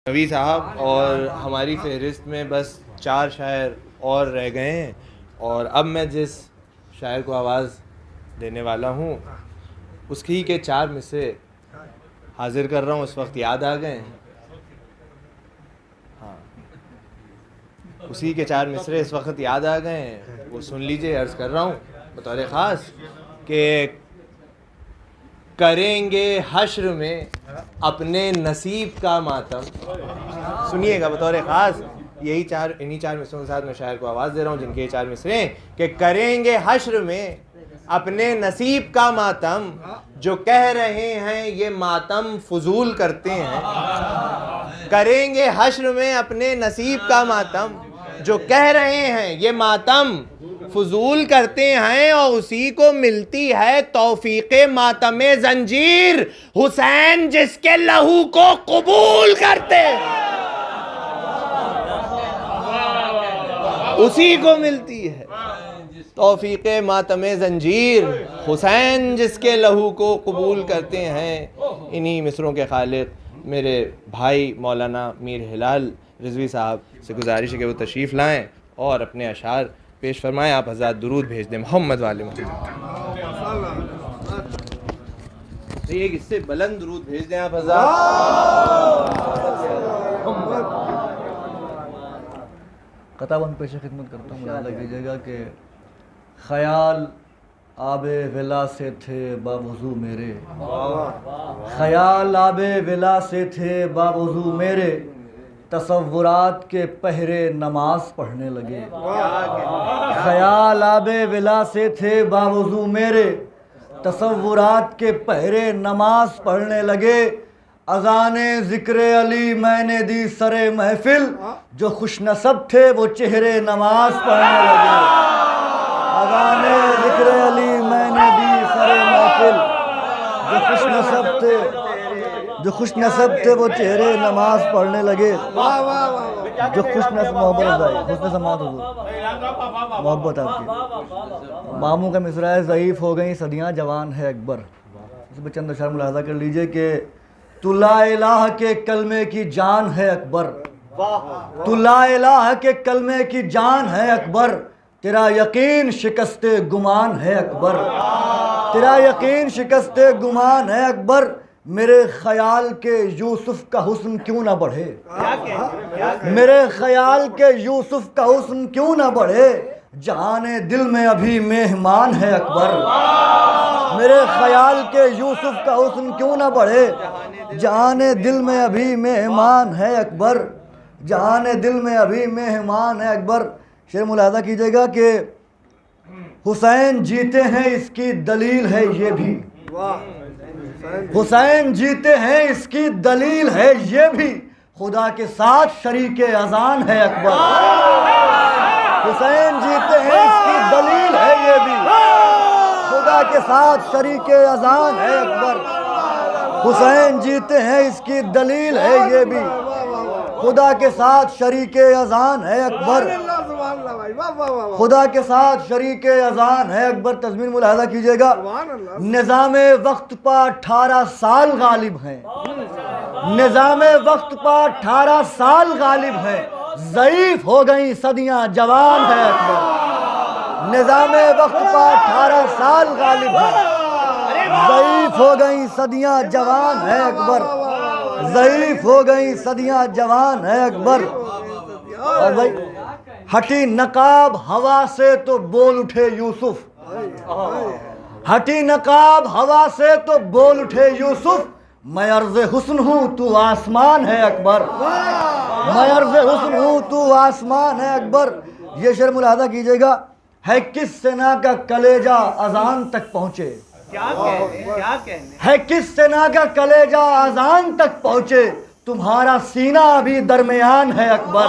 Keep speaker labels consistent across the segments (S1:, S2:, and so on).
S1: नवी साहब, और हमारी फहरिस्त में बस 4 शायर और रह गए हैं। और अब मैं जिस शायर को आवाज़ देने वाला हूँ उसकी के 4 मिसरे हाजिर कर रहा हूँ। उस वक्त याद आ गए। हाँ, उसी के 4 मिसरे इस वक्त याद आ गए हैं, वो सुन लीजिए। अर्ज़ कर रहा हूँ बतौर ख़ास कि करेंगे हश्र में अपने नसीब का मातम। सुनिएगा बतौर ख़ास, इन्हीं 4 मिसरों के साथ मैं शायर को आवाज़ दे रहा हूँ, जिनके 4 मिसरे कि करेंगे हश्र में अपने नसीब का मातम, जो कह रहे हैं ये मातम फजूल करते हैं। करेंगे हश्र में अपने नसीब का मातम, जो कह रहे हैं ये मातम फजूल करते हैं, और उसी को मिलती है तौफीक़े मातमे जंजीर, हुसैन जिसके लहू को कबूल करते हैं। उसी को मिलती है तौफीक़े मातमे जंजीर, हुसैन जिसके लहू को कबूल करते हैं। इन्हीं मिसरों के खालिक मेरे भाई मौलाना मीर हिलाल रिजवी साहब से गुजारिश है कि वो तशरीफ़ लाएँ और अपने अशार पेश फरमाएँ। आप हज़रात दुरूद भेज दें मोहम्मद वाले मोहम्मद। तो एक इससे बुलंद दुरूद भेज दें आप हज़रात।
S2: कताबन पेश खिदमत करता हूँ, मुलाज़ा कीजिएगा कि ख़याल आबे विला से थे बावुज़ू मेरे, ख़याल आबे विला से थे बावुज़ू मेरे, तसव्वुरात के पहरे नमाज पढ़ने लगे। ख़याल आबे विला से थे बावुज़ू मेरे, तसव्वुरात के पहरे नमाज पढ़ने लगे। अज़ाने ज़िक्र अली मैंने दी सरे महफिल, जो खुशनसब थे वो चेहरे नमाज पढ़ने लगे। अज़ाने ज़िक्र अली मैंने दी सरे महफिल, जो खुशनसब थे वो चेहरे नमाज पढ़ने लगे। जो खुशनसब मोहब्बत आपकी मामू का मिसरा है, ज़ईफ़ हो गई सदियाँ जवान है अकबर। इसमें चंद अशआर मुलाज़ा कर लीजिए कि तू ला इलाह के कलमे की जान है अकबर, तू ला इलाह के कलमे की जान है अकबर, तेरा यकीन शिकस्ते गुमान है अकबर, तेरा यकीन शिकस्ते गुमान है अकबर। मेरे ख्याल के यूसुफ का हुस्न क्यों ना बढ़े, मेरे ख्याल के यूसुफ का हुस्न क्यों ना बढ़े, जहाने दिल में अभी मेहमान है अकबर। मेरे ख्याल के यूसुफ का हुस्न क्यों ना बढ़े, जहाने दिल में अभी मेहमान है अकबर, जहाने दिल में अभी मेहमान है अकबर। शेर मुलाज़ा कीजिएगा कि हुसैन जीते हैं इसकी दलील है ये भी, हुसैन जीते हैं इसकी दलील है ये भी, खुदा के साथ शरीके अजान है अकबर। हुसैन जीते हैं इसकी दलील है ये भी, खुदा के साथ शरीके अजान है अकबर। हुसैन जीते हैं इसकी दलील है ये भी, खुदा के साथ शरीके अजान है अकबर, खुदा के साथ शरीके अजान है अकबर। तज़मीन मुलाहज़ा कीजिएगा, निज़ामे वक्त पर 18 साल गालिब हैं, निज़ामे वक्त पर 18 साल गालिब हैं, ज़ईफ़ हो गई सदियाँ जवान है अकबर। निज़ामे वक्त पर 18 साल गालिब हैं, ज़ईफ़ हो गई सदियाँ जवान है अकबर, ज़ईफ़ हो गई सदियाँ जवान है अकबर। और भाई हटी नकाब हवा से तो बोल उठे यूसुफ, हटी नकाब हवा से तो बोल उठे यूसुफ, मैं अर्ज़ हुस्न हूँ तू आसमान है अकबर, मैं अर्ज़ हुस्न हूँ तू आसमान है अकबर। ये शेर मुलाहज़ा कीजिएगा, है किस सेना का कलेजा अजान तक पहुँचे,
S1: क्या कहने
S2: है किस सेना का कलेजा अजान तक पहुँचे, तुम्हारा सीना अभी दरमियान है अकबर।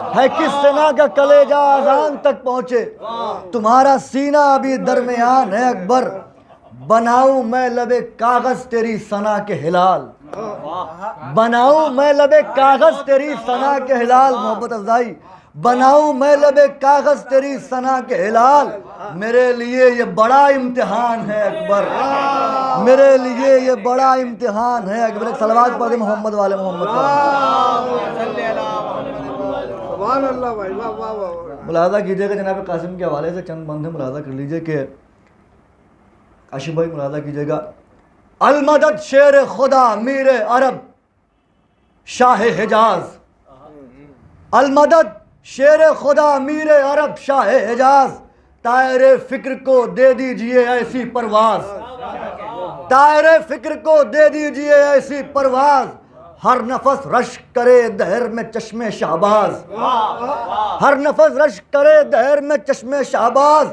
S2: है किस सेना का कलेजा अजान तक पहुँचे, तुम्हारा सीना अभी दरमियान है अकबर। बनाऊं मैं लबे कागज़ तेरी सना के हिलाल, बनाऊं मैं लबे कागज़ तेरी सना के हिलाल। मोहब्बत अफ़ज़ाई, बनाऊं मैं लबे कागज तेरी सना के हिलाल, मेरे लिए ये बड़ा इम्तिहान है अकबर, मेरे लिए ये बड़ा इम्तिहान है अकबर। सलवात पढ़े मोहम्मद वाले मोहम्मद मुलाजा कीजिएगा जनाब कासिम के हवाले से चंद बंदे मुलाजा कर लीजिए कि आशिफ भाई मुलाजा कीजिएगा। अलमदद शेर खुदा मीर अरब शाह हिजाज, अलमदद शेर खुदा मीर अरब शाह हिजाज, तायरे फिक्र को दे दीजिए ऐसी परवाज, तायरे फिक्र को दे दीजिए ऐसी परवाज, हर नफस रश करे दहर में चश्मे शाहबाज, हर नफस रश करे दहर में चश्मे शाहबाज,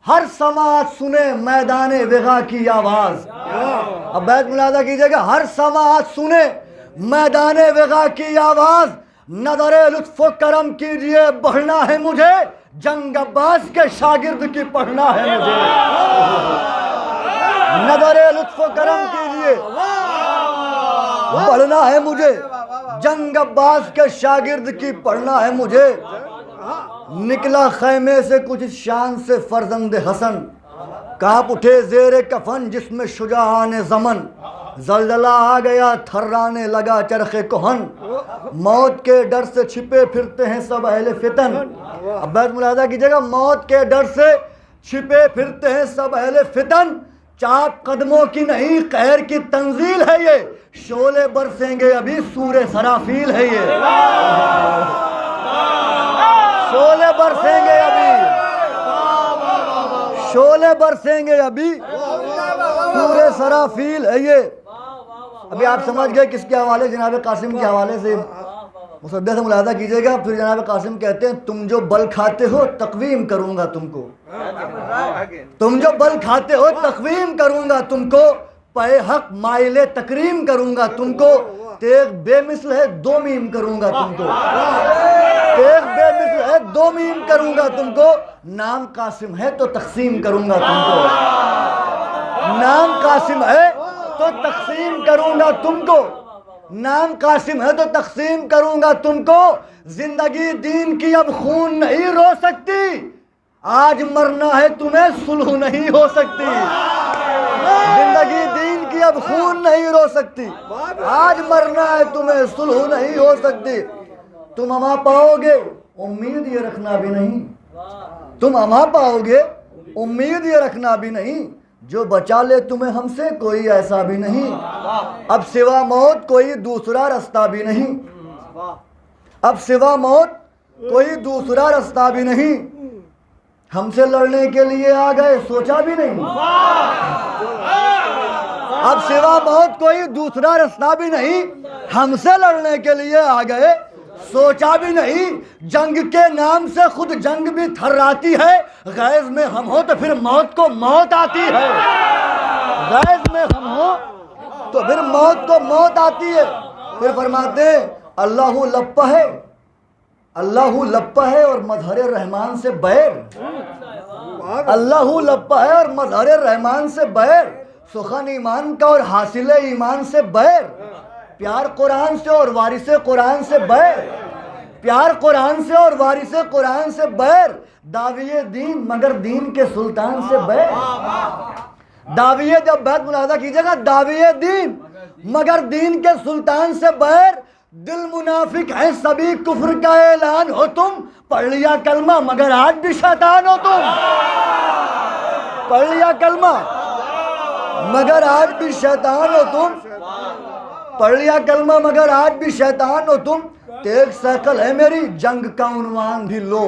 S2: हर समाज सुने मैदाने वेगा की आवाज। अब बैत मुलाजा कीजिएगा, हर समाज सुने मैदाने वेगा की आवाज, नजरे लुत्फो करम कीजिए बढ़ना है मुझे, जंग अब्बास के शागिर्द की पढ़ना है मुझे, नजरे लुत्फो करम कीजिए बढ़ना है मुझे, जंग अब्बास के शागिर्द की पढ़ना है मुझे। निकला खैमे से कुछ इस शान से फर्जंद हसन, कांप उठे जेरे कफन जिसमें शुजाआन ज़मन, जलजला आ गया थर्राने लगा चरखे कोहन, मौत के डर से छिपे फिरते हैं सब अहले फितन। अब बैत मुलाजा कीजिएगा, मौत के डर से छिपे फिरते हैं सब अहले फितन, चाप कदमों की नहीं कहर की तंजील है ये, शोले बरसेंगे अभी सूरे सराफील है ये, शोले बरसेंगे अभी, शोले बरसेंगे अभी सूरे सराफील है ये। अभी आप समझ गए किसके हवाले, जनाब कासिम के हवाले से मुसद्दे से मुलाजा कीजिएगा। फिर जनाब कासिम कहते हैं, तुम जो बल खाते हो तकवीम करूंगा तुमको, तुम जो बल खाते हो तकवीम करूंगा तुमको, पे हक माइले तकरीम करूंगा तुमको, तेग बेमिसल है दो मीम करूंगा तुमको, तेग बेमिसल है दो मीम करूंगा तुमको, नाम कासिम है तो तकसीम करूंगा तुमको, नाम कासिम है तो तकसीम करूंगा तुमको, नाम कासिम है तो तकसीम करूंगा तुमको, जिंदगी दीन की अब खून नहीं रो सकती, आज मरना है तुम्हें सुलह नहीं हो सकती, जिंदगी दीन की अब खून नहीं रो सकती, आज मरना है तुम्हें सुलह नहीं हो सकती, तुम अमा पाओगे उम्मीद ये रखना भी नहीं, तुम अमा पाओगे उम्मीद ये रखना भी नहीं, जो बचा ले तुम्हें हमसे कोई ऐसा भी नहीं, अब सिवा मौत कोई दूसरा रास्ता भी नहीं, अब सिवा मौत कोई दूसरा रास्ता भी नहीं, हमसे लड़ने के लिए आ गए सोचा भी नहीं, अब सिवा मौत कोई दूसरा रास्ता भी नहीं, हमसे लड़ने के लिए आ गए सोचा भी नहीं, जंग के नाम से खुद जंग भी थर्राती है, गैज़ में हम हो तो फिर मौत को मौत आती है, गैज़ में हम हो तो फिर मौत को मौत आती है। फिर फरमाते हैं, अल्लाहु लप्पा है, अल्लाहु लप्पा है और मजहर रहमान से बैर, अल्लाहु लप्पा है और मजहर रहमान से बैर, सुखन ईमान का और हासिल ईमान से बैर, प्यार कुरान से और वारिस कुरान से बैर, प्यार कुरान से और वारिस कुरान से बैर, दाविये दीन मगर दीन के सुल्तान से बैर, दाविये, जब बैत मुलाजा कीजिएगा, दाविये दीन मगर दीन के सुल्तान से बैर, दिल मुनाफिक है सभी कुफ्र का ऐलान हो तुम, पढ़ लिया कलमा मगर आज भी शैतान हो तुम, पढ़ लिया कलमा मगर आज भी शैतान हो तुम, पढ़ लिया कलमा मगर आज भी शैतान हो तुम, तेग सैकल है मेरी जंग का उन्वान भी लो,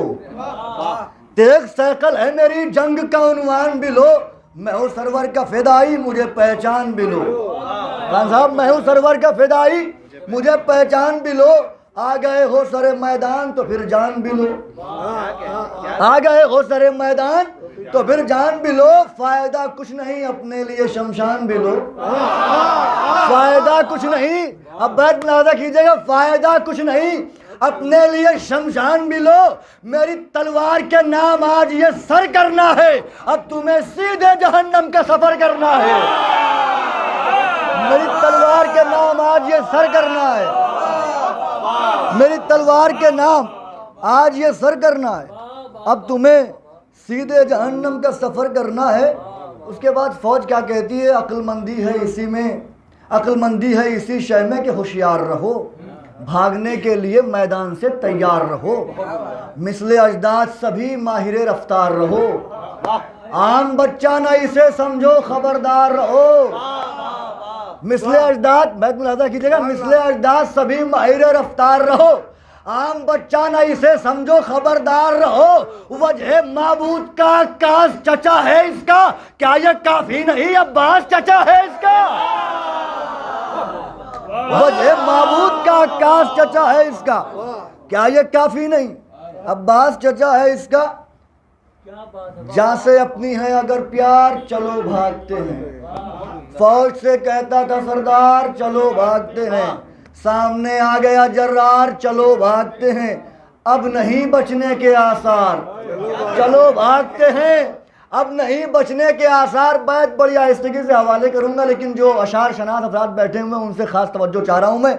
S2: तेग सैकल है मेरी जंग का उन्वान भी लो, मैं हूँ सरवर का फिदाई मुझे पहचान भी लो, खान साहब मैं हूँ सरवर का फिदाई मुझे पहचान भी लो, आ गए हो सरे मैदान तो फिर जान भी लो, आ गए हो सरे मैदान तो फिर जान भी लो, फायदा कुछ नहीं अपने लिए शमशान भी लो, फायदा कुछ नहीं, अब बैत मुलाजा कीजिएगा, फायदा कुछ नहीं अपने लिए शमशान भी लो, मेरी तलवार के नाम आज ये सर करना है, अब तुम्हें सीधे जहन्नम का सफर करना है, मेरी तलवार के नाम आज ये सर करना है, मेरी तलवार के नाम आज ये सर करना है, अब तुम्हें सीधे जहन्नम का सफ़र करना है। उसके बाद फौज क्या कहती है, अक्लमंदी है इसी में, अक्लमंदी है इसी शय में कि होशियार रहो, भागने के लिए मैदान से तैयार रहो, मिसले अजदाद सभी माहिर रफ्तार रहो, आम बच्चा ना इसे समझो खबरदार रहो। मिसले अजदाद, बैत मुलाजा कीजिएगा, मिसले अजदाद सभी माहिर रफ्तार रहो, आम बच्चा ना इसे समझो खबरदार रहो। वजह माबूद का काश चचा है इसका, क्या यह काफी नहीं अब्बास चचा है इसका। वजह माबूद का काश चचा है इसका, क्या यह काफी नहीं अब्बास चचा है इसका। जहां से अपनी है अगर प्यार चलो भागते हैं, फौज से कहता था सरदार चलो भागते हैं, सामने आ गया जर्रार चलो भागते हैं, अब नहीं बचने के आसार चलो भागते हैं, अब नहीं बचने के आसार। बैत बड़ी आहिस्तगी से हवाले करूंगा, लेकिन जो अशार शनास अफराद बैठे हुए हैं उनसे खास तवज्जो चाह रहा हूं मैं।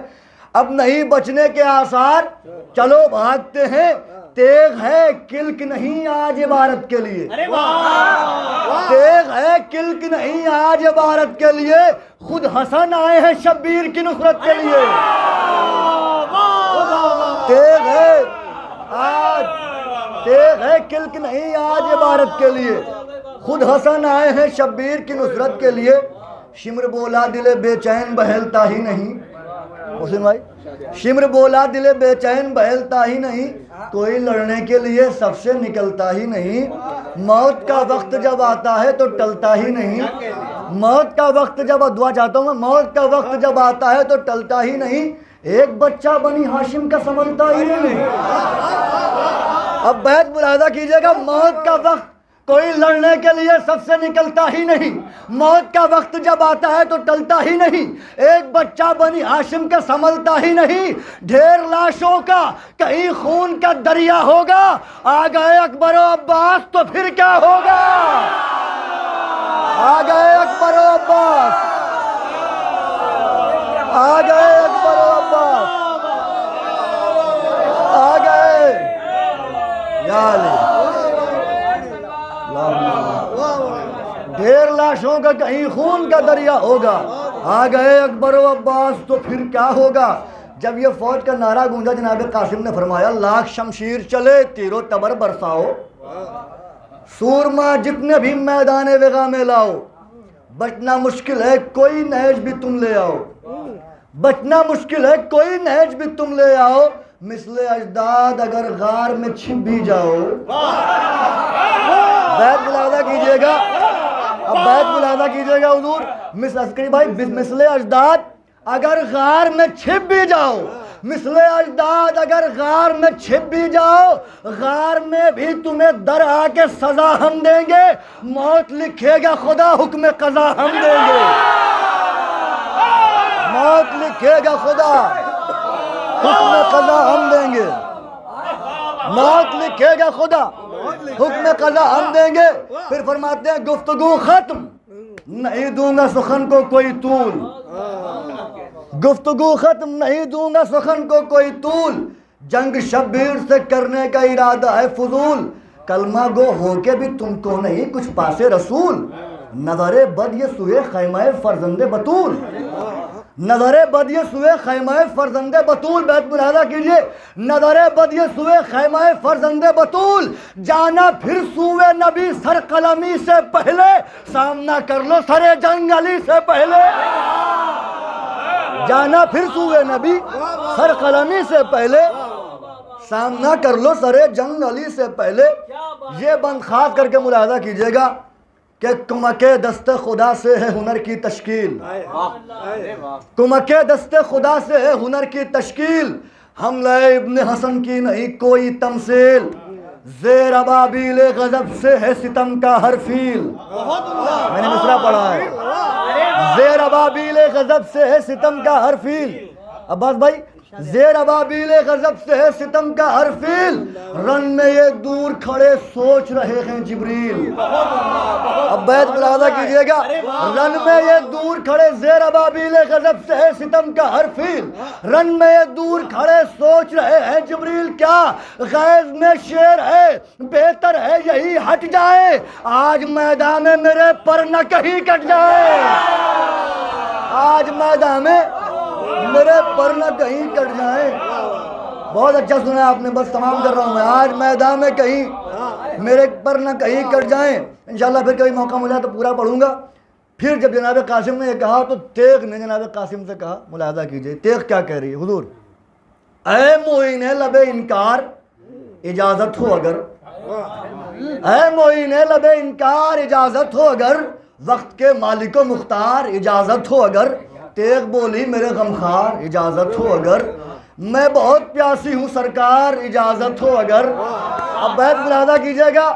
S2: अब नहीं बचने के आसार चलो भागते हैं, तेग है किल्क नहीं आज इबारत के लिए, तेग है किल्क नहीं आज इबारत के लिए, खुद हसन आए हैं शब्बीर की नुसरत के लिए। तेग है आज, तेग है किल्क नहीं आज इबारत के लिए, खुद हसन आए हैं शब्बीर की नुसरत के लिए। शिम्र बोला दिले बेचैन बहलता ही नहीं, हुसैन भाई, शिम्र बोला दिले बेचैन बहलता ही नहीं, कोई लड़ने के लिए सबसे निकलता ही नहीं, मौत का वक्त जब आता है तो टलता ही नहीं, मौत का वक्त जब, दुआ चाहता हूँ मैं, मौत का वक्त जब आता है तो टलता ही नहीं, एक बच्चा बनी हाशिम का संभलता ही नहीं। अब बैत मुलाहिजा कीजिएगा, मौत का वक्त कोई लड़ने के लिए सबसे निकलता ही नहीं, मौत का वक्त जब आता है तो टलता ही नहीं, एक बच्चा बनी हाशिम का संभलता ही नहीं, ढेर लाशों का कहीं खून का दरिया होगा, आ गए अकबर और अब्बास तो फिर क्या होगा, आ गए अकबर और अब्बास, आ गए अकबर और अब्बास, आ गए या अली। ढेर लाशों का कहीं खून का दरिया होगा, आ गए अकबर व अब्बास तो फिर क्या होगा। जब ये फौज का नारा गूंजा, जनाब कासिम ने फरमाया, लाख शमशीर चले तीरो तबर बरसाओ, सूरमा जितने भी मैदान वेगा में लाओ, बचना मुश्किल है कोई नहज भी तुम ले आओ, बचना मुश्किल है कोई नहज भी तुम ले आओ, मिसले अजदाद अगर गार में छिप भी जाओ। बैत मुलाहिजा कीजिएगा, अब बैत मुलाहिजा कीजिएगा हुजूर, मिस अस्करी भाई, मिसले अजदाद अगर गार में छिप भी जाओ, मिसले अजदाद अगर गार में छिप भी जाओ, गार में भी तुम्हें दर आके सजा हम देंगे, मौत लिखेगा खुदा हुक्म कज़ा हम देंगे, मौत लिखेगा खुदा हुक्म कज़ा हम देंगे, मौत लिखेगा खुदा हुक्म कज़ा हम देंगे। फिर फरमाते हैं, गुफ्तगू खत्म नहीं दूंगा सुखन को कोई तूल, गुफ्तगू खत्म नहीं दूंगा सुखन को कोई तूल, जंग शब्बीर से करने का इरादा है फजूल, कलमा गो होके भी तुमको नहीं कुछ पासे रसूल, नजरे बद ये सुए खैमाए फरजंदे बतूल, नजरे बद ये सुए खैमाए फरजंदे बतूल। बैत मुलाहिजा कीजिए, नजरे बद ये सुए खैमाए फरजंदे बतूल, जाना फिर सुए नबी सर कलमी से पहले, सामना कर लो सरे जंग अली से पहले, जाना फिर सुए नबी सर कलमी से पहले, सामना कर लो सरे जंग अली से पहले। ये बंद खास करके मुलाहिजा कीजिएगा कि कुमके दस्ते खुदा से है हुनर की तश्कील, कुमके दस्ते खुदा से है हुनर की तश्कील, हमले इब्ने हसन की नहीं कोई तमसील, ज़ेर अबाबील गज़ब से है सितम का हर फील। मैंने मिसरा पढ़ा है, ज़ेर अबाबील गज़ब से है सितम का हर फील। अब्बास भाई, ज़ेर अबाबील गज़ब से है सितम का हर फील, रन में ये दूर खड़े सोच रहे हैं जिब्रील। अब बैत मुलाहज़ा कीजिएगा, रन में ये दूर खड़े, ज़ेर अबाबील गज़ब से है सितम का हर फील, रन में ये दूर खड़े सोच रहे हैं जिब्रील। क्या गैज़ में शेर है, बेहतर है यही हट जाए, आज मैदान में मेरे पर न कहीं कट जाए, आज मैदान में मेरे पर न कहीं कट जाए। बहुत अच्छा सुना आपने, बस तमाम कर रहा हूँ मैं। आज मैदान में कहीं मेरे पर न कहीं कट जाए। इंशाल्लाह फिर कभी मौका मिला तो पूरा पढ़ूंगा। फिर जब जनाब कासिम ने कहा तो तेग ने जनाब कासिम से कहा, मुलाहज़ा कीजिए तेग क्या कह रही है। हुजूर, ऐ मोइन लबे इनकार इजाज़त हो अगर, ऐ मोइन लबे इनकार इजाज़त हो अगर, वक्त के मालिको मुख्तार इजाज़त हो अगर, तेग बोली मेरे गमखार इजाज़त हो अगर, मैं बहुत प्यासी हूँ सरकार इजाज़त हो अगर। अब बैत मुलाहज़ा कीजिएगा,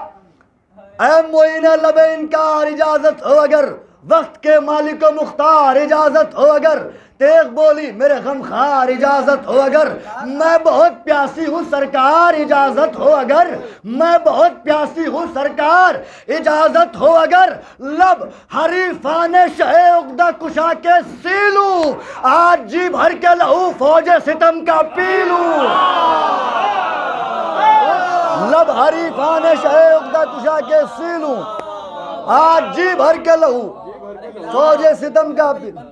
S2: ऐ मोइन लबे इनकार इजाज़त हो अगर, वक्त के मालिको मुख्तार इजाज़त हो अगर, तेग बोली मेरे गमखार इजाज़त हो अगर, मैं बहुत प्यासी हूँ सरकार इजाज़त हो अगर, मैं बहुत प्यासी हूँ सरकार इजाज़त हो अगर, लब हरीफाने शहे उक़दा कुशा के सीलूं, आज जी भर के लहू फौजे सितम का पीलूं। लब हरीफाने शहे उक़दा कुशा के सीलूं, आज जी भर के लहू फौजे सितम का पीलूं।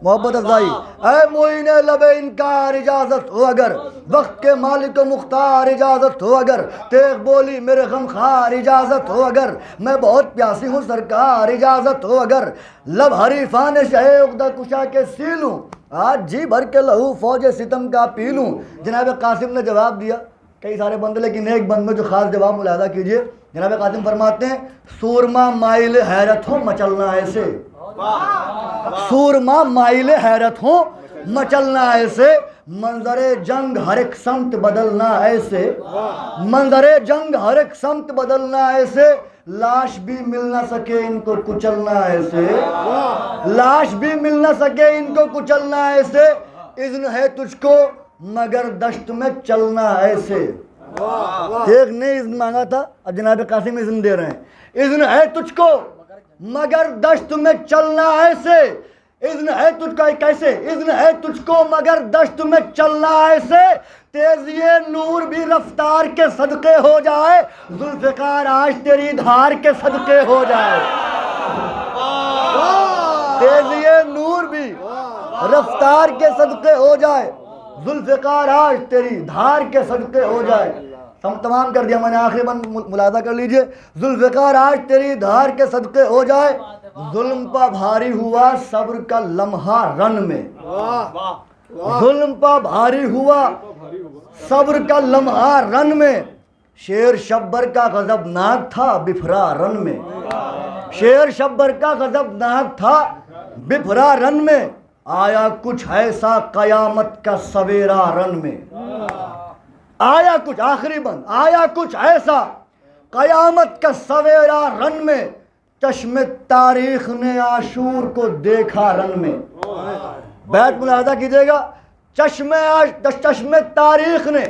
S2: मोहब्बत अफ़ज़ाई, ऐ मोइन लबे इनकार इजाज़त हो अगर, वक्त के मालिक मुख्तार इजाज़त हो अगर, तेग बोली मेरे गमखार इजाज़त हो अगर, मैं बहुत प्यासी हूँ सरकार इजाज़त हो अगर, लब हरीफान शहे उक़दा कुशा के सीलूं, आज जी भर के लहू फौज सितम का पीलूं। जनाब कासिम ने जवाब दिया, कई सारे बंद, लेकिन एक बंद में जो ख़ास जवाब मुलाहज़ा कीजिए। जनाब कासिम फरमाते हैं, सूरमा माइल हैरत हो मचलना ऐसे, सूरमा माइल हैरत हो मचलना ऐसे, मंजरे जंग हर एक समत बदलना ऐसे, मंजरे जंग हर एक समत बदलना ऐसे, लाश भी मिल ना सके इनको कुचलना ऐसे, लाश भी मिल ना सके इनको कुचलना ऐसे, इज़्न है तुझको मगर दश्त में चलना ऐसे। एक ने इज़्न मांगा था, अब जनाब कासिम इज़्न दे रहे हैं, इज़्न है तुझको मगर दश्त में चलना ऐसे, इज़्न है तुझको कैसे, इज़्न है तुझको मगर दश्त में चलना ऐसे, तेज़िए नूर भी रफ्तार के सदक़े हो जाए, ज़ुल्फ़िकार आज तेरी धार के सदक़े हो जाए, तेज़िए नूर भी रफ्तार के सदक़े हो जाए, ज़ुल्फ़िकार आज तेरी धार के सदक़े हो जाए। तमाम कर दिया मैंने, आखिरी बंद मुलाहज़ा कर लीजिए, ज़ुल्फ़िकार आज तेरी धार के सदक़े हो जाए, जुल्म पा भारी हुआ सब्र का लम्हा रन में, जुल्म पा भारी हुआ सब्र का लम्हा रन में, शेर शब्बर का गज़बनाक था बिफरा रन में, शेर शब्बर का गज़बनाक था बिफरा रन में, आया कुछ ऐसा क़यामत का सवेरा रन में, आया कुछ, आखिरी बंद, आया कुछ ऐसा क़यामत का सवेरा रन में, चश्मे तारीख ने आशूर को देखा रन में। बैत मुलाहज़ा कीजिएगा, चश्मे तारीख ने,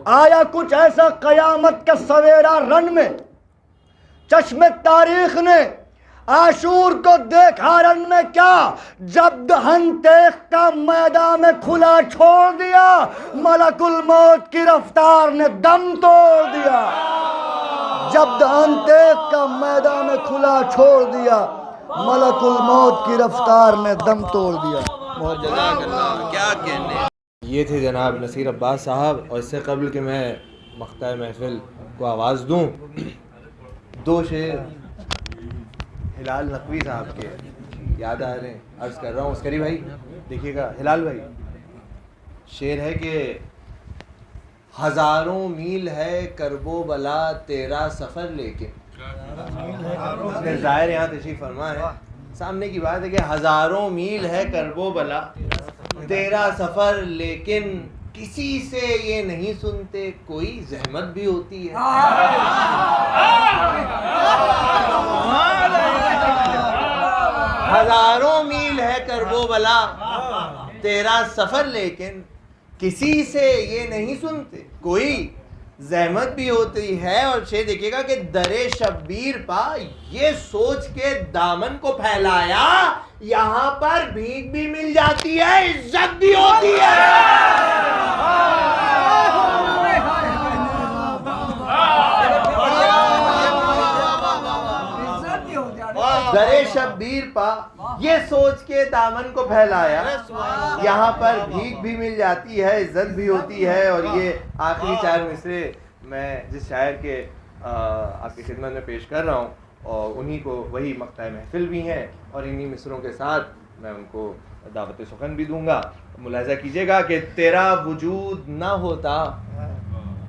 S2: आया कुछ ऐसा क़यामत का सवेरा रन में, चश्मे तारीख ने आशूर को देखा रन में, क्या जब दहन तेग का मैदान में खुला छोड़ दिया, मलकुल मौत की रफ्तार ने दम तोड़ दिया, जब दहन तेग का मैदान में खुला छोड़ दिया, मलकुल मौत की रफ्तार ने दम तोड़ दिया।
S1: क्या कहने। ये थे जनाब नसीर अब्बास साहब, और इससे कबल कि मैं मख्ता महफिल को आवाज़ दूँ, दो शेर हिलाल नकवी साहब के याद आ रहे हैं, अर्ज़ कर रहा हूँ। अस्करी भाई देखिएगा, हिलाल भाई, शेर है कि हज़ारों मील है करबो बला तेरा सफ़र लेके, ज़ाहिर यहाँ तशरीफ़ फरमा है, सामने की बात है कि हज़ारों मील है करबो बला तेरा सफ़र, लेकिन किसी से ये नहीं सुनते कोई जहमत भी होती है। हज़ारों मील है करबो बला तेरा सफ़र, लेकिन किसी से ये नहीं सुनते, कोई जहमत भी होती है। और शेर देखिएगा कि दरे शब्बीर पा, ये सोच के दामन को फैलाया, यहां पर भीख भी मिल जाती है, इज्जत भी होती है। दरे शब्बीर पा, ये सोच के दामन को फैलाया, यहाँ पर भीख भी मिल जाती है, इज्जत भी होती है। और ये आखिरी 4 मिसरे मैं जिस शायर के आपकी खिदमत में पेश कर रहा हूँ, और उन्हीं को वही मक्ता महफिल भी हैं, और इन्हीं मिसरों के साथ मैं उनको दावत सुखन भी दूंगा। मुलाजा कीजिएगा कि तेरा वजूद ना होता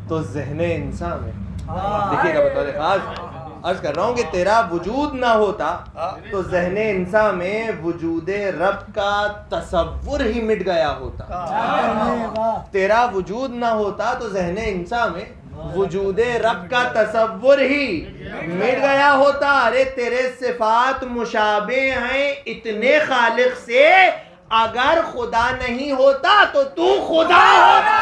S1: तो ज़हने इंसान में, देखिएगा बतौर खास अर्ज कर रहा हूँ कि तेरा वजूद ना होता तो ज़हने इंसान में वजूदे रब का तसव्वुर ही मिट गया होता। तेरा वजूद ना होता तो ज़हने इंसान में वजूदे रब का तसव्वुर ही मिट गया होता। अरे तेरे सिफात मुशाबे हैं इतने खालिक से, अगर खुदा नहीं होता तो तू खुदा होता।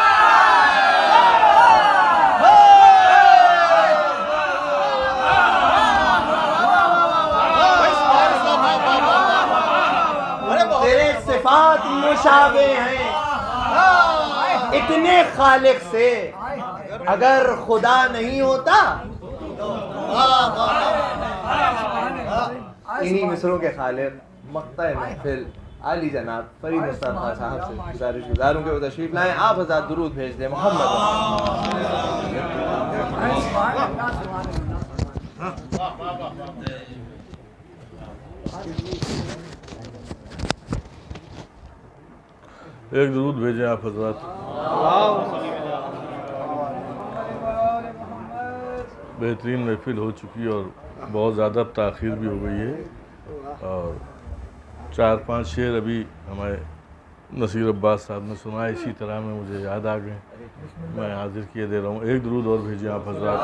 S1: तेरे सिफात मुशाबे हैं इतने खालिक से, अगर खुदा नहीं होता। इन्हीं मिसरों के खालिक मक्ता महफिल आली जनाब फरीद मुस्तफा साहब से गुजारूं कि वो तशरीफ लाएं। आप हज़ार दुरूद भेज दें मोहम्मद।
S3: एक दुरूद भेजें आप हज़रात। बेहतरीन महफिल हो चुकी और बहुत ज़्यादा ताख़ीर भी हो गई है, और 4-5 शेर अभी हमारे नसीर अब्बास साहब ने सुना, इसी तरह में मुझे याद आ गए, मैं हाजिर किए दे रहा हूँ। एक दुरूद और भेजें आप हज़रात।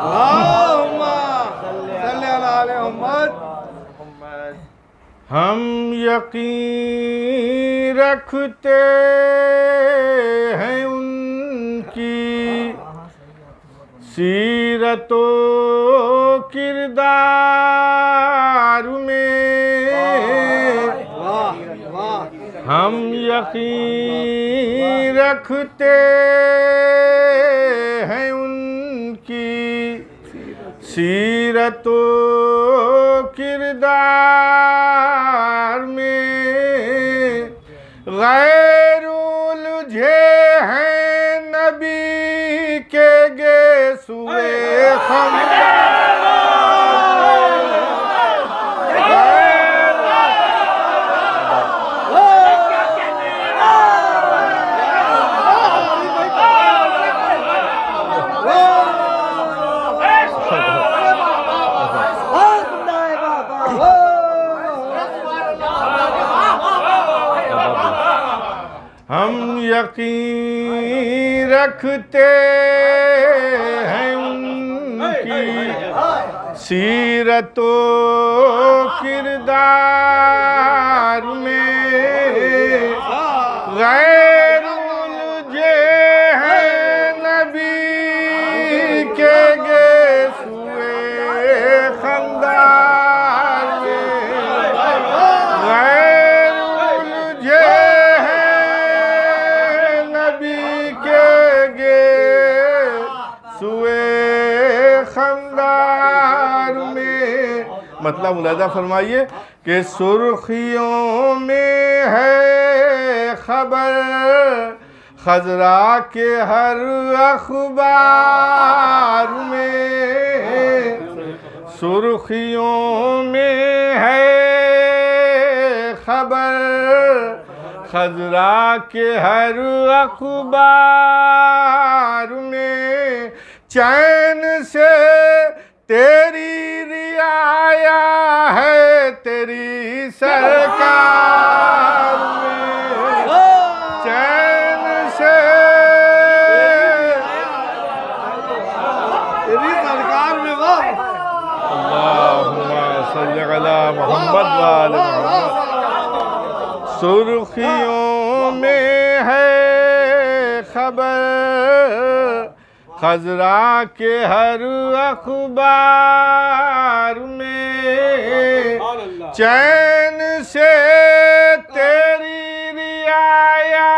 S3: हम यकीन रखते हैं उनकी सीरतो किरदार में, हम यकीन रखते हैं उनकी सीरतो किरदार में, गैर उलझे हैं नबी के गेसुए हम, हम यकीन रखते हैं उनकी सीरतो किरदार में, गैर उलझे हैं नबी के गेसुए खंदार में, गैर उलझे मतलब मुलाजा फरमाइए कि सुर्खियों में है खबर खजरा के हर अखबार में, सुर्खियों में है खबर खजरा के हर अखबार में, चैन से तेरी रियाया है तेरी सरकार में, चैन से तेरी सरकार में। अल्लाहुम्मा सल्ली अला मोहम्मद व आले मोहम्मद। सुर्खियों में है खबर खजरा के हर अखबार में चैन से तेरी रियाया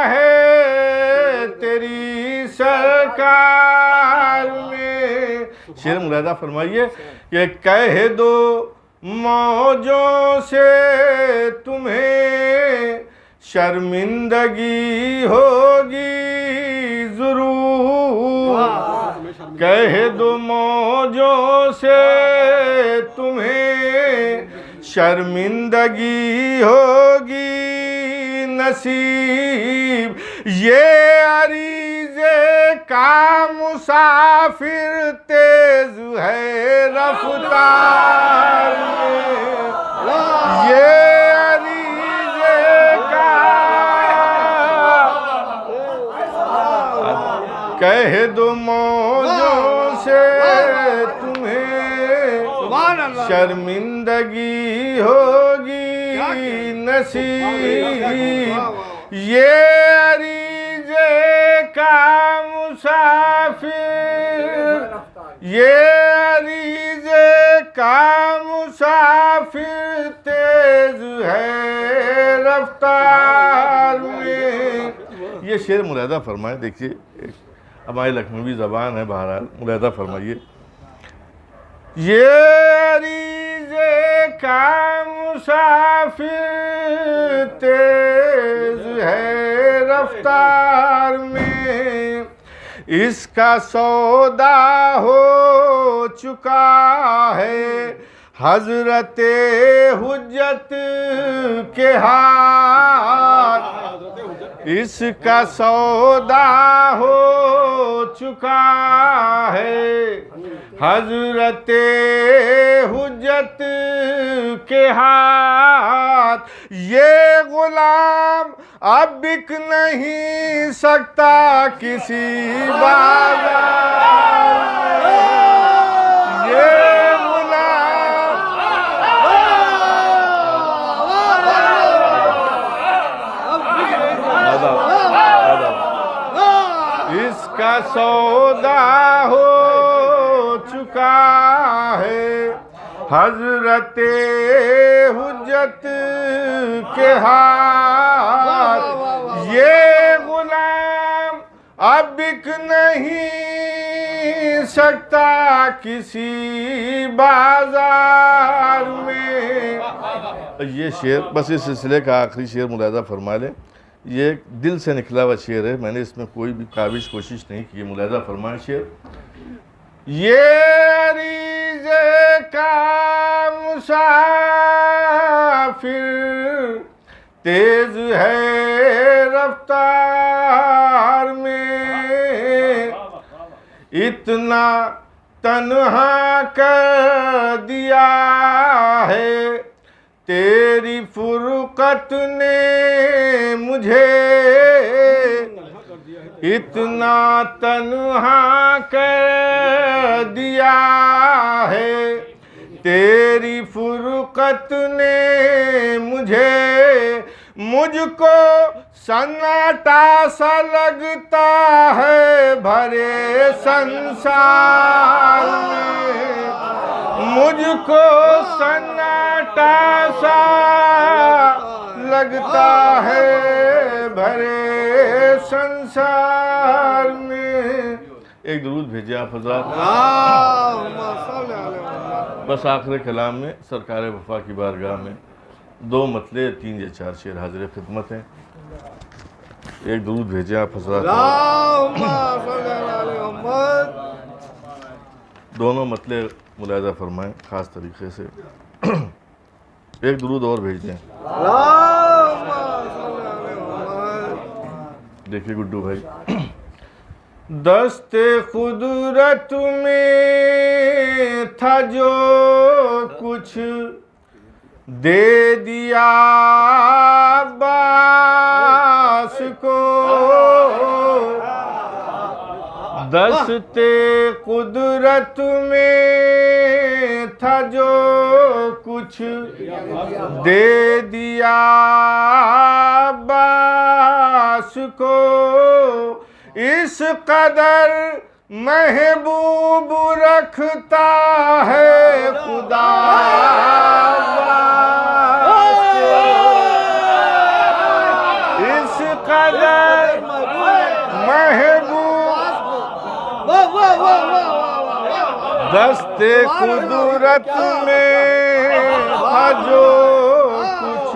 S3: है तेरी सरकार में। शेर मुलादा फरमाइए कि कह दो मौजों से तुम्हें शर्मिंदगी होगी जरूर, कह दो मौजों से तुम्हें शर्मिंदगी होगी नसीब। ये अरीज़े का मुसाफिर तेज है रफ्तार में, ये अरीज़े का कह दो मौजों से तुम्हें शर्मिंदगी होगी नसीब। ये अरीज़े का मुसाफिर, ये अरीज़े का मुसाफिर तेज है रफ्तार में। ये शेर मुलादा फरमाए। देखिए हमारी लखनवी ज़बान है, बहरहाल मुलादा फरमाइए। ये अरीज़े का मुसाफिर तेज है रफ्तार में, इसका सौदा हो चुका है हज़रते हुज्जत के हाथ, इसका सौदा हो चुका है हज़रते हुज्जत के हाथ। ये गुलाम अब बिक नहीं सकता किसी बाजार में, ये इसका सौदा हो चुका है हज़रते हुज्जत के हाथ। ये गुलाम अब बिक नहीं सकता किसी बाजार में। ये शेर बस इस सिलसिले का आखिरी शेर मुलादा फरमा लें। ये दिल से निकला हुआ शेर है, मैंने इसमें कोई भी काबिज कोशिश नहीं की। मुलादा फरमाए शेर। ये अरीज़े का मुसाफिर तेज है रफ्तार में, इतना तन्हा कर दिया है तेरी फुरकत ने मुझे, इतना तन्हा कर दिया है तेरी फुरकत ने मुझे। मुझको सन्नाटा सा लगता है भरे संसार में, मुझको सन्नाटा सा लगता है भरे संसार में। एक दुरूद भेजे आप हज़रात। बस आखिर कलाम में सरकार वफा की बारगाह में 2 मतले 3 या 4 शेर हाजिर खिदमत हैं। एक दुरूद भेजे आप हज़रात। दोनों मतले मुलादा फरमाएं ख़ास तरीक़े से। एक दुरूद और भेज दें। देखिए गुड्डू भाई। दस्ते कुदरत में था जो कुछ दे दिया अब्बास को, दस्ते कुदरत में था जो कुछ दे दिया अब्बास को,
S1: इस कदर महबूब रखता है खुदा इस कदर महबूब दस्ते कुदरत में था जो कुछ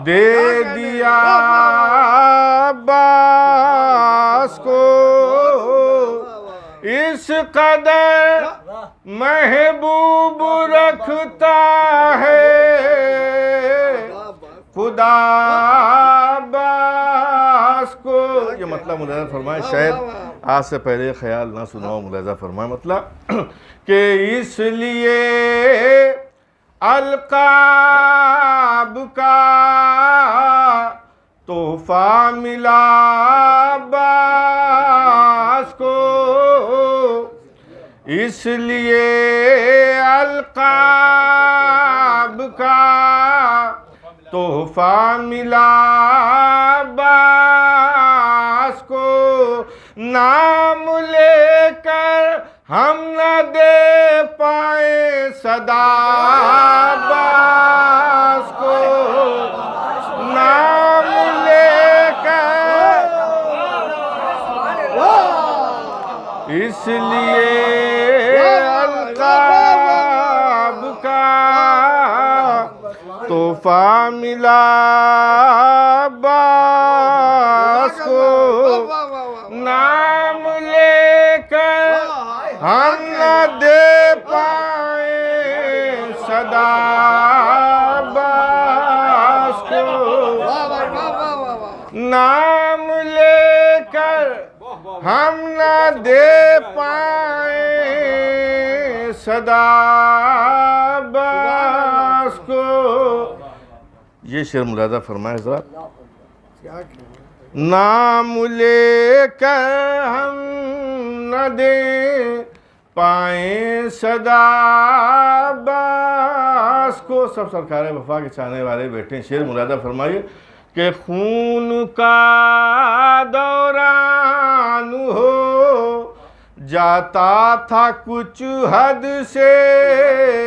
S1: दे दिया अब्बास को इस कदर महबूब रखता है खुदा अब्बास को। ये मतलब मुलाजा फरमाए, शायद आज से पहले ख्याल ना सुनाओ, मुलाजा फरमाए मतलब कि इसलिए अलकाब का तोहफा मिला अब्बास को इसलिए अलकाब का तोहफा मिला अब्बास को नाम लेकर हम न दे पाए सदा अब्बास को नाम लेकर इसलिए अलकाब का तोहफा मिला अब्बास को नाम लेकर हम न दे पाए सदा अब्बास को नाम लेकर हम न दे पाए सदा अब्बास को। ये शेर मुलाजा फरमाए ज़रा, नाम लेकर हम न दे पाए सदा अब्बास को। सब सरकार वफा के चाहने वाले बैठे हैं, शेर मुलाजा फरमाइए कि खून का दौरान हो जाता था कुछ हद से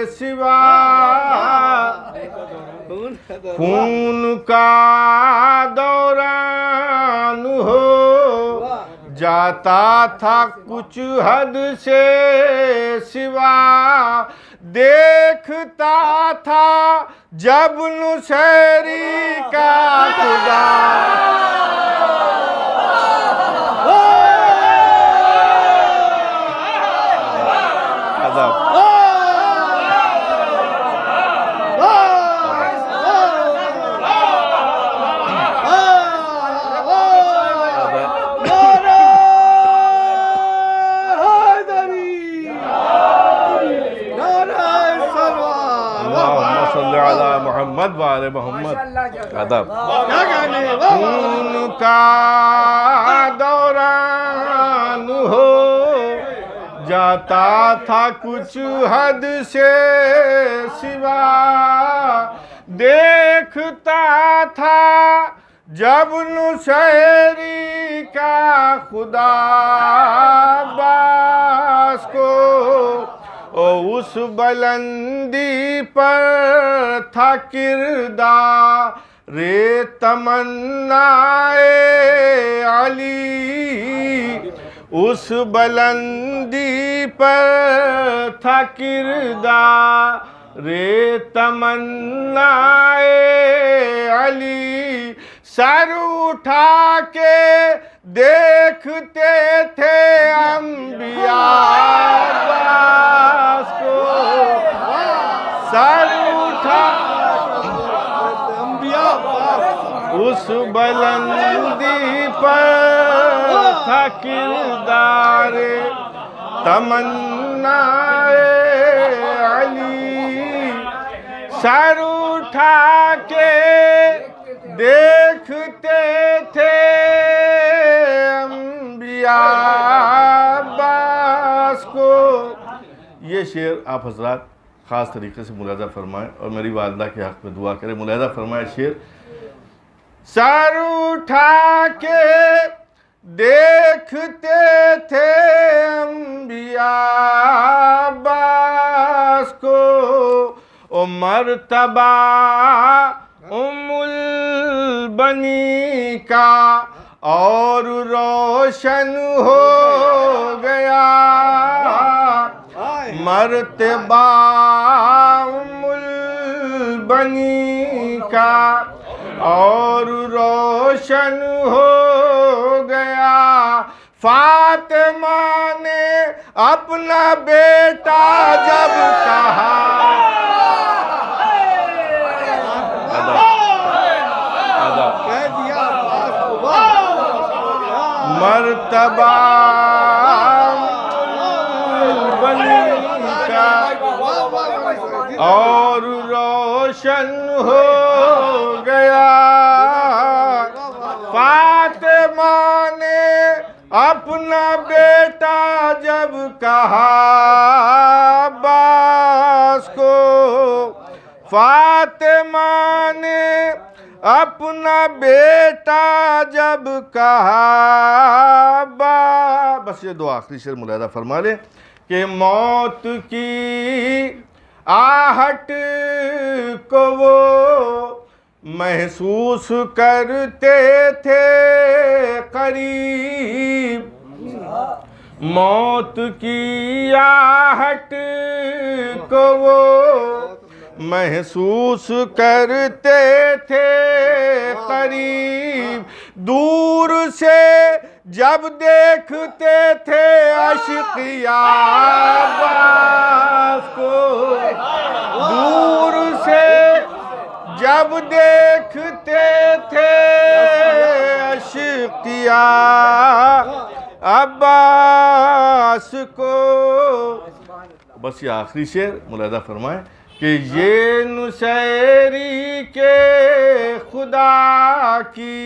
S1: सिवा खून का दौरान हो जाता था कुछ हद से सिवा देखता था जब नुसैरी का खुदा मोहम्मद वाले मोहम्मद अदब खून का दौरान हो जाता था कुछ हद से सिवा देखता था जब नुसैरी का खुदा अब्बास को उस बुलंदी पर था किरदार रे तमन्नाए अली उस बुलंदी पर था किरदार रे तमन्नाए अली सर उठा के देखते थे अंबिया अब्बास को सर उठा उस बुलंदी पर था किरदार तमन्नाए अली सर उठा के देखते थे अंबिया अब्बास को। ये शेर आप हजरात ख़ास तरीके से मुलाजा फरमाएं और मेरी वालदा के हक़ में दुआ करें। मुलाजा फरमाए शेर, सर उठा के देखते थे अंबिया अब्बास को, ओ मर्तबा उम्मुल बनी का और रोशन हो गया। मर्तबा उम्मुल बनी का और रोशन हो गया। फातिमा ने अपना बेटा जब कहा, मर्तबा बनी का और रोशन हो गया। फातिमा ने अपना बेटा जब कहा अब्बास को, फातिमा ने अपना बेटा जब कहा अब्बास। बस ये दो आखिरी शेर मुलाहिजा फरमा लें कि मौत की आहट को वो महसूस करते थे करीब। मौत की आहट को वो महसूस करते थे करीब। दूर से जब देखते थे अश्किया अब्बास को, दूर से जब देखते थे अश्किया अब्बास को। बस ये आखिरी शेर मुलाहिजा फरमाएं कि ये नुसैरी के खुदा की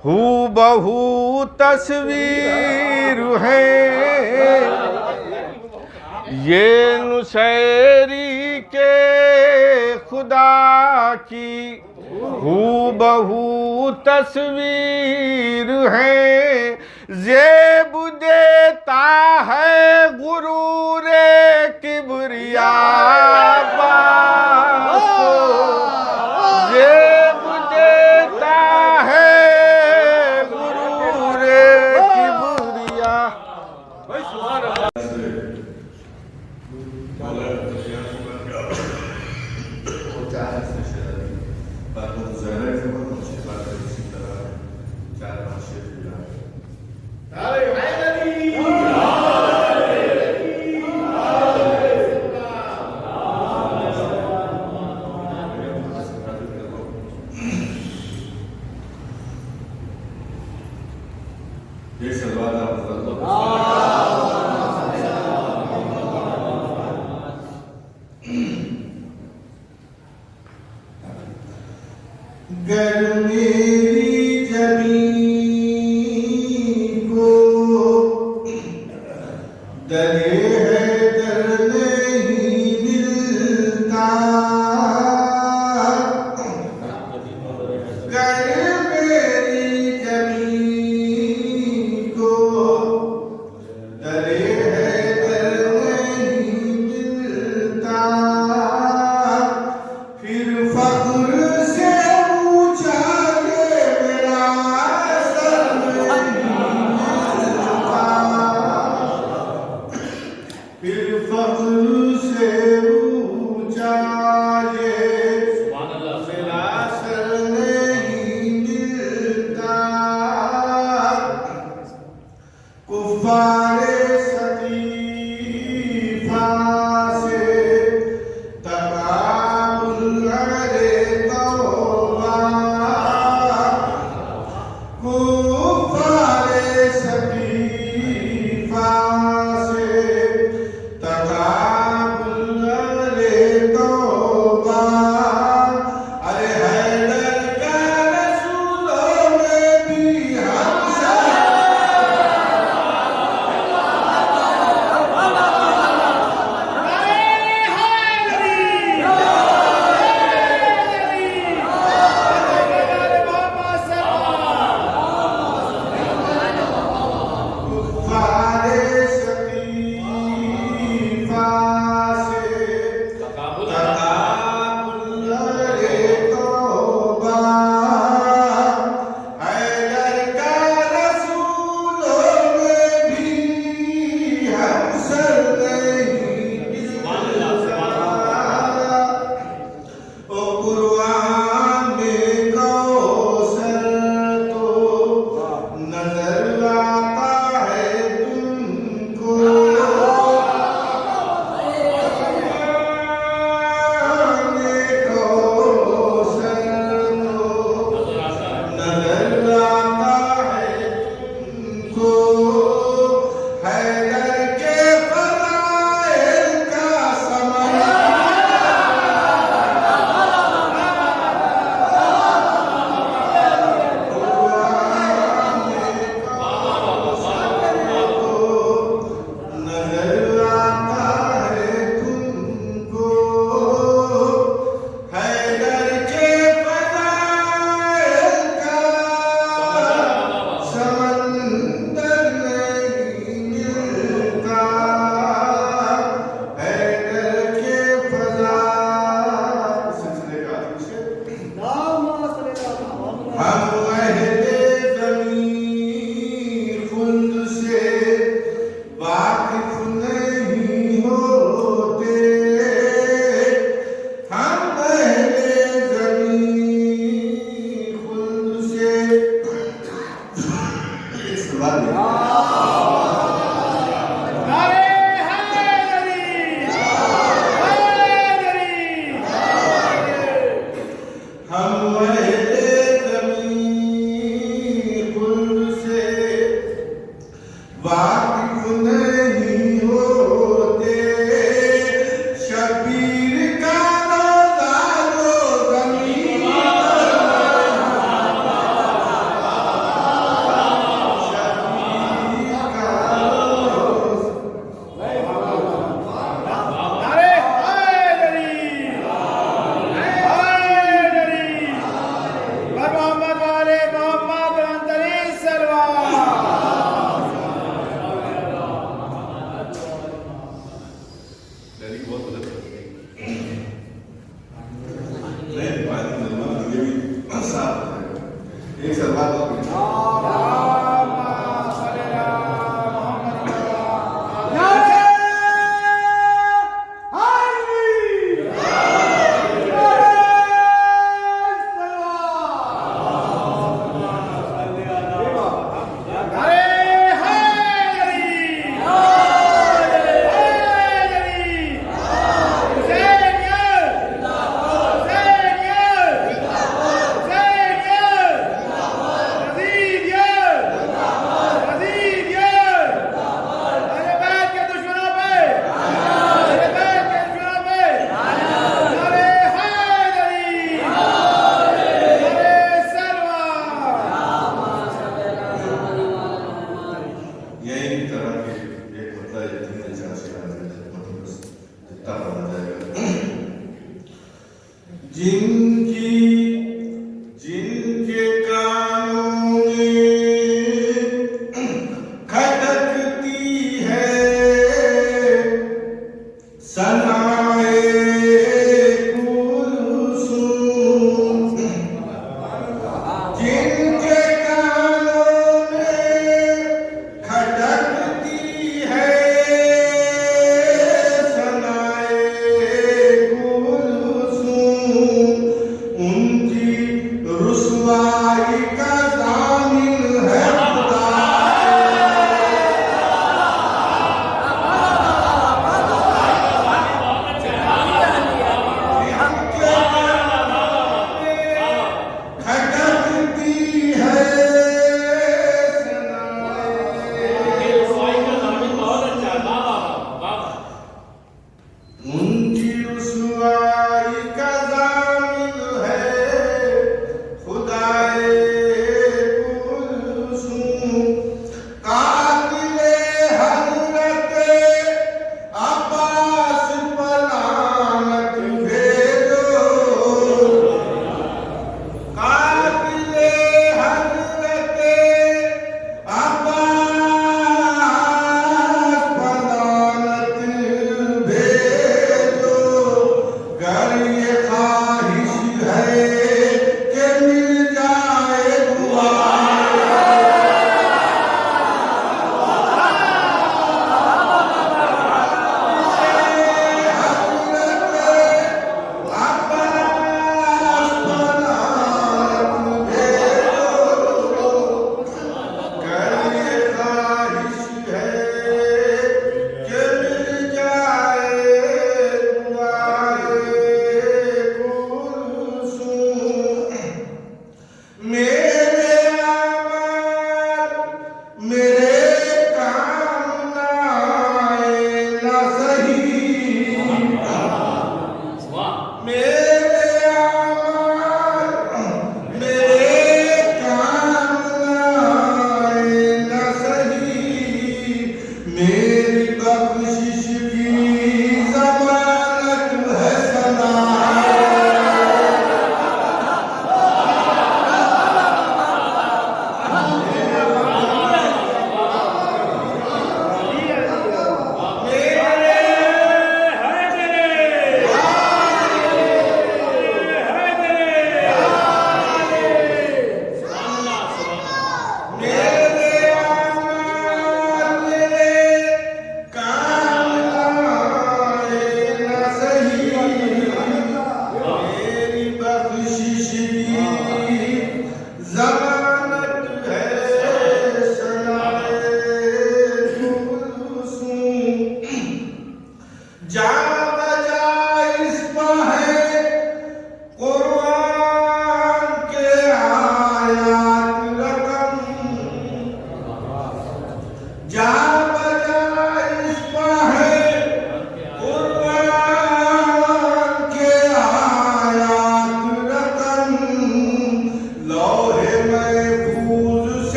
S1: हूबहू तस्वीर है। ये नुसैरी के खुदा की हूबहू तस्वीर है। ज़ेब देता है गुरूरे किबरिया अब्बास को, ज़ेब देता है गुरूरे किबरिया।
S4: गर मेरी ज़मीं को दरे है दर नहीं मिलता। गर मेरी ज़मीं को दरे है दर नहीं मिलता। फिर फख्र से वाकिफ नहीं होते शबीर का रोज़ा जो ज़मीन
S5: नारे हैदरी हैदरी मोहम्मद वाले मोहम्मद अंतरी सलवार
S4: एक सलवार यही तरह के एक होता है जितने चाहे मतलब बस जितना पढ़ा जाएगा जिनके कानों में खटकती है सनाए कुलसूम जिनके कानों में खटकती है सनाए कुलसूम उनकी रुसवाई का ज़ामिन है खुदा खटकती है उनकी रुसवाई का ज़ामिन है खुदाए कुलसूम कातिले हज़रते अब्बास पर लानत भेजो कातिले हज़रते अब्बास पर लानत भेजो गर ये ख्वाहिश है कि मिल जाए दुआ मेरे काम ना आए ना सही मेरे आमाल मेरे काम ना आए ना सही मेरी बख्शिश की ज़मानत है सना मेरे आमाल मेरे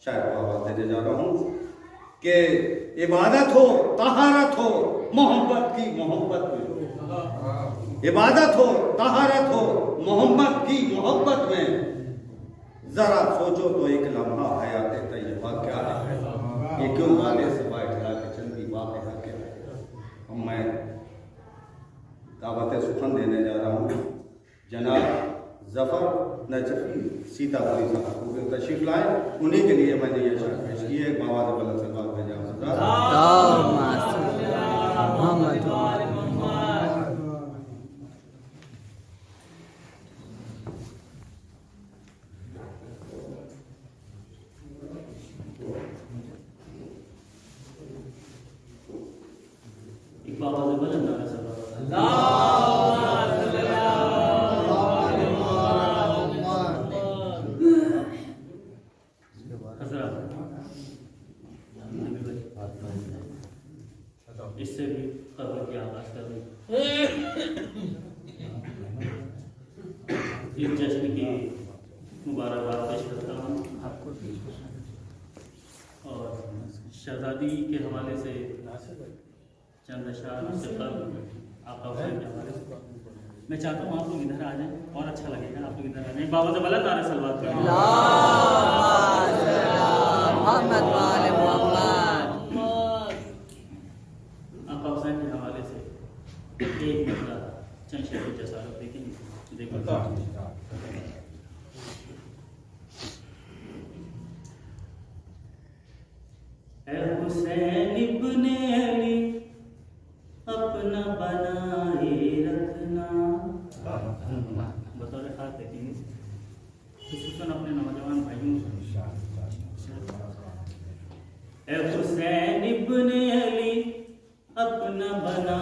S6: शायर को आवाज देने जा रहा हूँ कि इबादत हो, तहारत हो, मोहब्बत की मोहब्बत में। इबादत हो, तहारत हो, मोहब्बत की मोहब्बत में। जरा सोचो तो एक लम्हा हयात तैयबा क्या है, ये क्यों गाने से बैठा के चंदी वाक़या क्या है। मैं दावत सुखन देने जा रहा हूँ जनाब जफर नजफी सीतापुरी साहब को तशरीफ लाए, उन्हीं के लिए मैंने ये शायर पेश की है। बाबा दबल सलवात भेजा
S7: इससे भी खबर की आगाज कर रही इस जश्न की मुबारकबाद पेश करता हूँ आपको और शहजादी के हवाले से चंद अशार से आपका हुसैन के हवाले से मैं चाहता हूँ आप लोग इधर आ जाएं और अच्छा लगेगा। आप लोग इधर आ जाएं। बाबा से बला नारे सलवात करें। आपका हुसैन के हवाले से एक मतलब चंद शेर जसारत देखेंगे। देखो हुसैन इब्ने अली अपना बनाए रखना। बतौर खास देखेंगे खुसूसन अपने नौजवान भाइयों। हुसैन इब्ने